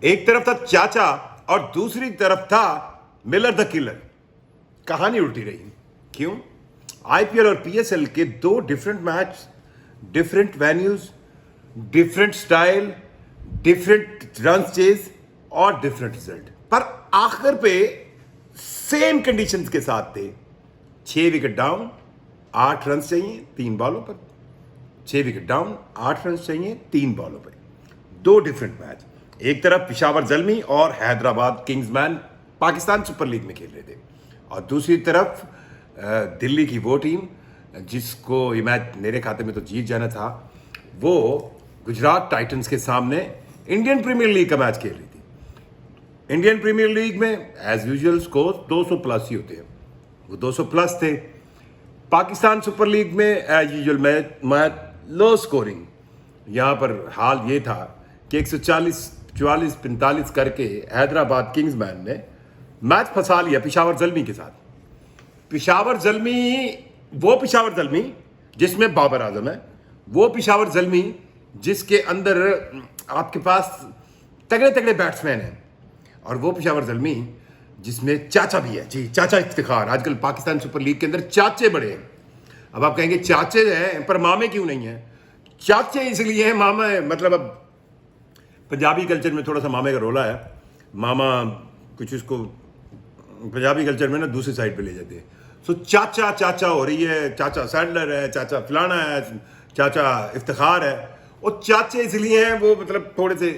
एक तरफ था चाचा और दूसरी तरफ था मिलर द किलर। कहानी उल्टी रही। क्यों? आईपीएल और पीएसएल के दो different match, different venues, different style, different run chase और डिफरेंट रिजल्ट, पर आखिर पे सेम कंडीशंस के साथ थे। 6 विकेट डाउन, 8 रन चाहिए 3 बॉलों पर। 6 विकेट डाउन, 8 रन चाहिए 3 बॉलों पर। दो डिफरेंट मैच। एक तरफ पिशावर जल्मी और Hyderabad Kingsman Pakistan Super League में खेल रहे थे, और दूसरी तरफ दिल्ली की वो टीम जिसको ये मैच मेरे खाते में तो जीत जाना था, वो गुजरात टाइटंस के सामने इंडियन प्रीमियर लीग का मैच खेल रही थी। इंडियन प्रीमियर लीग में एज यूजुअल स्कोर 200 प्लस ही होते हैं, वो 200 प्लस थे। पाकिस्तान सुपर लीग में as usual match low scoring. यहाँ पर हाल ये था कि 140 44 45 करके हैदराबाद किंग्समैन ने मैच फंसा लिया पिशावर जल्मी के साथ। पिशावर जल्मी, वो पिशावर जल्मी जिसमें बाबर आजम है, वो पिशावर जल्मी जिसके अंदर आपके पास तगड़े तगड़े बैट्समैन हैं, और वो पिशावर जल्मी जिसमें चाचा भी है। जी, चाचा इफ्तिखार। आजकल पाकिस्तान सुपर लीग के अंदर चाचे बड़े हैं। अब आप कहेंगे चाचे हैं पर मामे क्यों नहीं हैं? चाचे इसलिए हैं, मामा है मतलब अब पंजाबी कल्चर में थोड़ा सा मामे का रोला है। मामा कुछ इसको पंजाबी कल्चर में ना दूसरी साइड पे ले जाते हैं। सो चाचा चाचा हो रही है, चाचा सैडलर है, चाचा फलाना है, चाचा इफ्तिखार है। वो चाचे इसलिए हैं, वो मतलब थोड़े से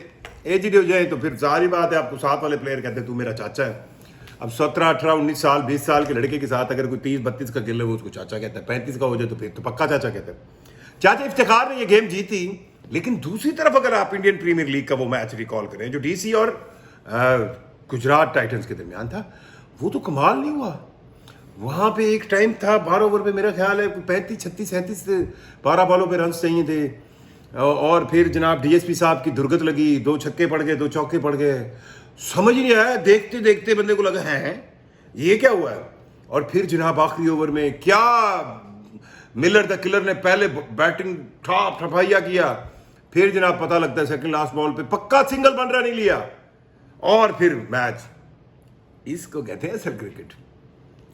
एजड हो जाए तो फिर सारी बात है, आपको साथ वाले प्लेयर कहते हैं तू मेरा चाचा है। अब 17 18 19 साल 20 साल के लड़के के साथ अगर कोई 30 32 का खेल है वो उसको चाचा कहता है, 35 का हो जाए तो फिर तो पक्का चाचा कहता है। चाचा इफ्तिखार ने ये गेम जीती। लेकिन दूसरी तरफ अगर आप इंडियन प्रीमियर लीग का वो मैच रिकॉल करें जो डीसी और गुजरात टाइटंस के दरमियान था, वो तो कमाल नहीं हुआ। वहां पे एक टाइम था 12 ओवर पे मेरा ख्याल है 35 36 37 12 बॉलों पे रन चाहिए थे, और फिर जनाब डीएसपी साहब की दुर्गत लगी, 2 छक्के पड़ गए, 2 चौके पड़ गए। समझ नहीं आया, देखते देखते बंदे को लगा है ये क्या हुआ है। और फिर जनाब आखिरी ओवर में क्या मिलर द किलर ने पहले बैटिंग ठपाइया किया, फिर जनाब पता लगता है सेकंड लास्ट बॉल पे पक्का सिंगल बन रहा नहीं लिया, और फिर मैच। इसको कहते हैं असल क्रिकेट।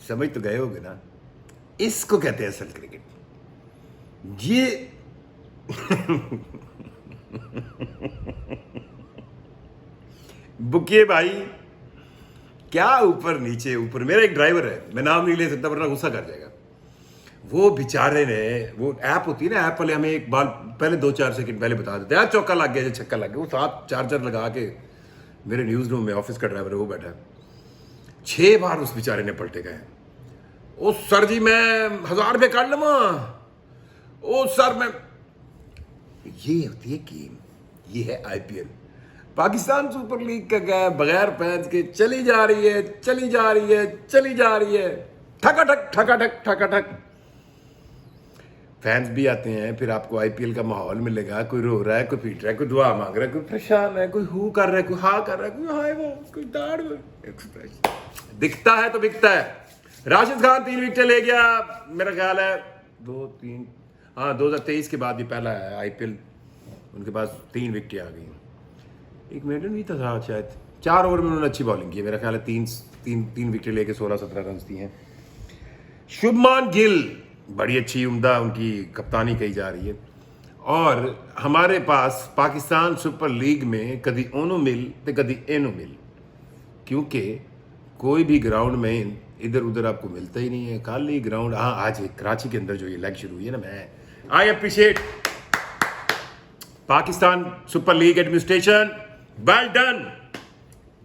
समझ तो गए होगे ना, इसको कहते हैं असल क्रिकेट। ये बुकिए भाई, क्या ऊपर नीचे ऊपर। मेरा एक ड्राइवर है, मैं नाम नहीं ले सकता वरना गुस्सा कर जाएगा। वो बेचारे ने, वो ऐप होती है ना, ऐप वाले हमें एक बार पहले 2-4 सेकंड पहले बता देते हैं चौका लग गया, छक्का लग गया। वो साथ चार्जर लगा के मेरे न्यूज़ रूम में, ऑफिस का ड्राइवर है वो बैठा है, 6 बार उस बेचारे ने पलटे गए। ओ सर जी मैं 1000 रुपये काट लूँ, ओ सर मैं। ये होती है गेम, ये है आईपीएल। पाकिस्तान सुपर लीग का क्या है, बगैर फैंस के चली जा रही है, चली जा रही है, चली जा रही है, ठकाठक ठकाठक ठकाठक। फैंस भी आते हैं, फिर आपको आईपीएल का माहौल मिलेगा। कोई रो रहा है, कोई पीट रहा है, कोई दुआ मांग रहा है, कोई परेशान है, कोई हू कर रहा है, कोई हा कर रहा है, कोई हाय वो, कोई दाड़ एक्सप्रेस दिखता है तो बिकता है। राशिद खान 3 विकेट ले गया, मेरा ख्याल है 2-3, हाँ 2023 के बाद ही पहला है आईपीएल उनके पास 3 विकेटें आ गई। एक मेडन भी था शायद, 4 ओवर में उन्होंने अच्छी बॉलिंग की, मेरा ख्याल है 3 विकेटें लेके 16-17 रन दी हैं। शुभमान गिल बड़ी अच्छी उम्दा उनकी कप्तानी कही जा रही है। और हमारे पास पाकिस्तान सुपर लीग में कभी ओनो मिल तो कभी एनो मिल, क्योंकि कोई भी ग्राउंड में इधर उधर आपको मिलता ही नहीं है, खाली ग्राउंड। हाँ, आज कराची के अंदर जो ये लेग शुरू हुई है ना, मैं I appreciate Pakistan Super league administration, well done.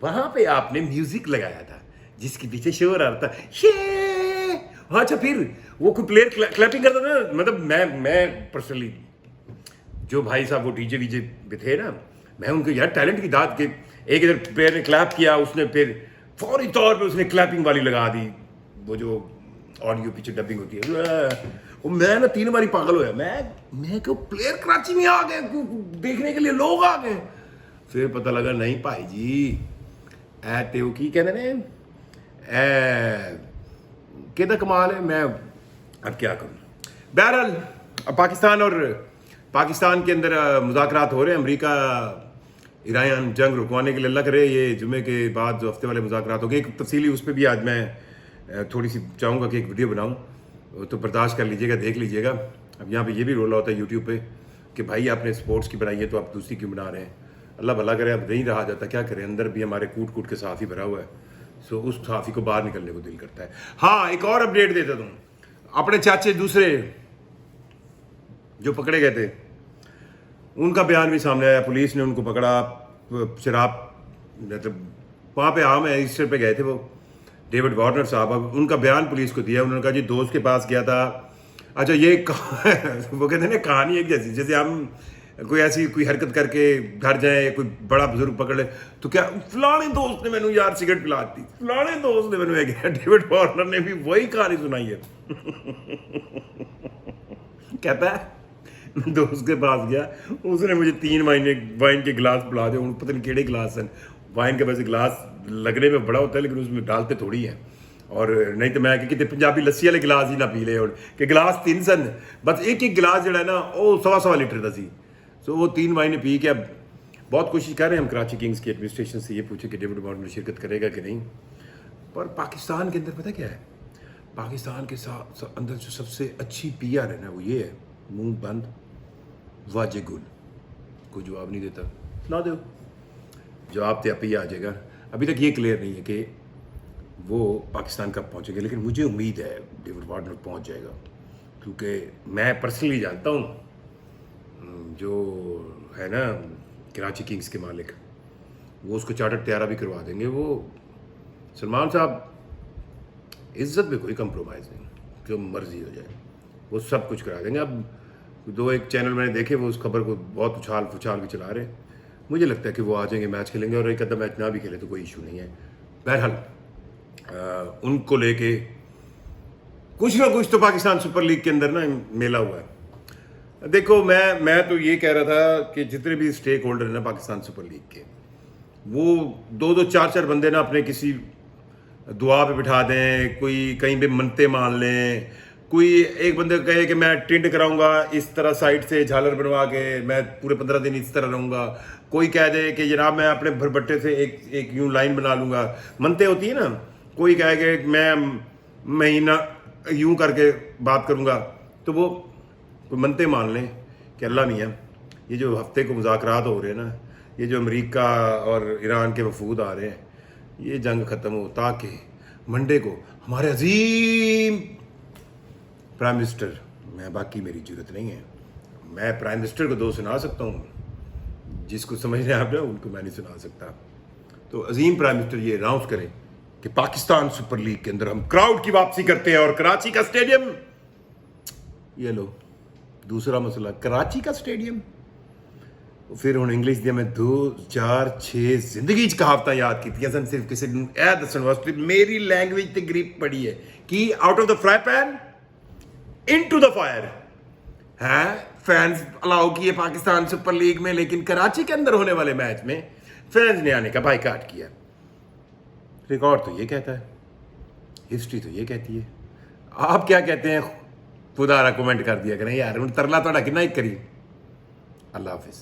वहां पे आपने म्यूजिक लगाया था जिसके पीछे शोर आ रहा था, ये अच्छा। फिर वो कोई प्लेयर क्लैपिंग करता था ना, मतलब मैं पर्सनली जो भाई साहब वो डीजे वीजे भी थे ना, मैं उनको यार टैलेंट की दाद के, एक इधर प्लेयर ने क्लैप किया, उसने फिर फौरी तौर पे उसने क्लैपिंग वाली लगा दी, वो जो ऑडियो पीछे डबिंग होती है। वो मैं ना 3 बारी पागल होया, मैं क्यों प्लेयर कराची में आ गए, देखने के लिए लोग आ गए। फिर पता लगा नहीं भाई जी ऐ ते वो की कहते ने कितना कमाल है। मैं अब क्या करूं। बहरहाल अब पाकिस्तान के अंदर मुज़ाकरात हो रहे हैं। अमेरिका ईरान जंग रुकवाने के लिए अल्लाह करे ये जुमे के बाद जो हफ्ते वाले मुज़ाकरात हो गए, एक तफसीली उस पर भी आज मैं थोड़ी सी चाहूँगा कि एक वीडियो बनाऊँ, तो बर्दाश्त कर लीजिएगा, देख लीजिएगा। अब यहाँ पे ये भी रोला होता है यूट्यूब पे कि भाई आपने स्पोर्ट्स की बनाई है तो आप दूसरी क्यों बना रहे हैं। अल्लाह भला करे, अब नहीं रहा जाता, क्या करें, अंदर भी हमारे कूट कूट के सहाफ़ी भरा हुआ है। सो उस सहाफ़ी को बाहर निकलने को दिल करता है। हाँ, एक और अपडेट देता हूँ। अपने चाचे दूसरे जो पकड़े गए थे उनका बयान भी सामने आया। पुलिस ने उनको पकड़ा, शराब मतलब वहाँ पे आम है, ईस्टर पे गए थे वो, डेविड वार्नर साहब। अब उनका बयान पुलिस को दिया। उन्होंने कहा जी दोस्त के पास गया था। अच्छा ये वो कहते हैं ना कहानी एक जैसी, जैसे हम कोई ऐसी कोई हरकत करके घर जाए, कोई बड़ा बुजुर्ग पकड़ ले तो क्या फलाने दोस्त ने मैंने यार सिगरेट पिला दी, फलाने दोस्त ने मैंने गया। डेविड वार्नर ने भी वही कहानी सुनाई है। कहता है मैं दोस्त के पास गया, उसने मुझे 3 वाइन के गिलास पिला दिए। उन पता नहीं केड़े गिलास हैं, वाइन के वैसे गिलास लगने में बड़ा होता है लेकिन उसमें डालते थोड़ी हैं। और नहीं तो मैं कि पंजाबी लस्सी वाले गिलास ही ना पी ले, और कि गिलास 3 सन, बस एक एक गिलास जो है ना वो 1.25 लीटर का सी। सो वो 3 वाइने पी के अब बहुत कोशिश कर रहे हैं हम कराची किंग्स की एडमिनिस्ट्रेशन से ये पूछे कि डेविड वार्नर शिरकत करेगा कि नहीं। पर पाकिस्तान के अंदर पता क्या है, पाकिस्तान के साथ अंदर जो सबसे अच्छी PR है ना वो ये है, मुंह बंद वाजे गुल। कोई जवाब नहीं देता, ना दो जवाब तो आप ही आ जाएगा। अभी तक ये क्लियर नहीं है कि वो पाकिस्तान कब पहुंचेगा, लेकिन मुझे उम्मीद है डेविड वार्नर पहुंच जाएगा, क्योंकि मैं पर्सनली जानता हूँ जो है ना कराची किंग्स के मालिक, वो उसको चार्टर्ड तैयारा भी करवा देंगे। वो सलमान साहब इज्जत में कोई कंप्रोमाइज़ नहीं, जो मर्जी हो जाए वो सब कुछ करा देंगे। अब 2-1 चैनल मैंने देखे वो उस खबर को बहुत उछाल फुछाल के चला रहे। मुझे लगता है कि वो आ जाएंगे, मैच खेलेंगे, और एक आधा मैच ना भी खेले तो कोई इशू नहीं है। बहरहाल उनको लेके कुछ ना कुछ तो पाकिस्तान सुपर लीग के अंदर ना मेला हुआ है। देखो मैं तो ये कह रहा था कि जितने भी स्टेक होल्डर हैं ना पाकिस्तान सुपर लीग के, वो 2-2 4-4 बंदे ना अपने किसी दुआ पे बिठा दें, कोई कहीं पे मनते मान लें। कोई एक बंदे कहे कि मैं टेंट कराऊंगा इस तरह साइड से झालर बनवा के, मैं पूरे 15 दिन इस तरह रहूंगा। कोई कह दे कि जनाब मैं अपने भरबट्टे से एक यूं लाइन बना लूंगा, मनते होती है ना। कोई कहे कि मैं महीना यूं करके बात करूंगा, तो वो कोई मनते मान लें कि अल्लाह मियाँ ये जो हफ्ते को मुज़ाकरात हो रहे हैं ना, ये जो अमेरिका और ईरान के वफूद आ रहे हैं, ये जंग ख़त्म हो ताकि मंडे को हमारे अजीम प्राइम मिनिस्टर, मैं बाकी मेरी जरूरत नहीं है, मैं प्राइम मिनिस्टर को 2 सुना सकता हूँ, जिसको समझ रहे हैं आप ना उनको मैं नहीं सुना सकता। तो अजीम प्राइम मिनिस्टर ये अनाउंस करें कि पाकिस्तान सुपर लीग के अंदर हम क्राउड की वापसी करते हैं, और कराची का स्टेडियम, ये लो दूसरा मसला, कराची का स्टेडियम। फिर हूँ इंग्लिश दिया मैं 2 4 6 जिंदगी च कहावतां याद की सन, सिर्फ किसी ए दसन वास्ते मेरी लैंग्वेज ते ग्रिप पड़ी है कि out of the fry pan into the fire है। फैंस अलाउ किए पाकिस्तान सुपर लीग में, लेकिन कराची के अंदर होने वाले मैच में फैंस ने आने का बाइकाट किया। रिकॉर्ड तो ये कहता है, हिस्ट्री तो ये कहती है। आप क्या कहते हैं खुदा कमेंट कर दिया करें यार, तरला थोड़ा कितना ही करी। अल्लाह हाफिज़।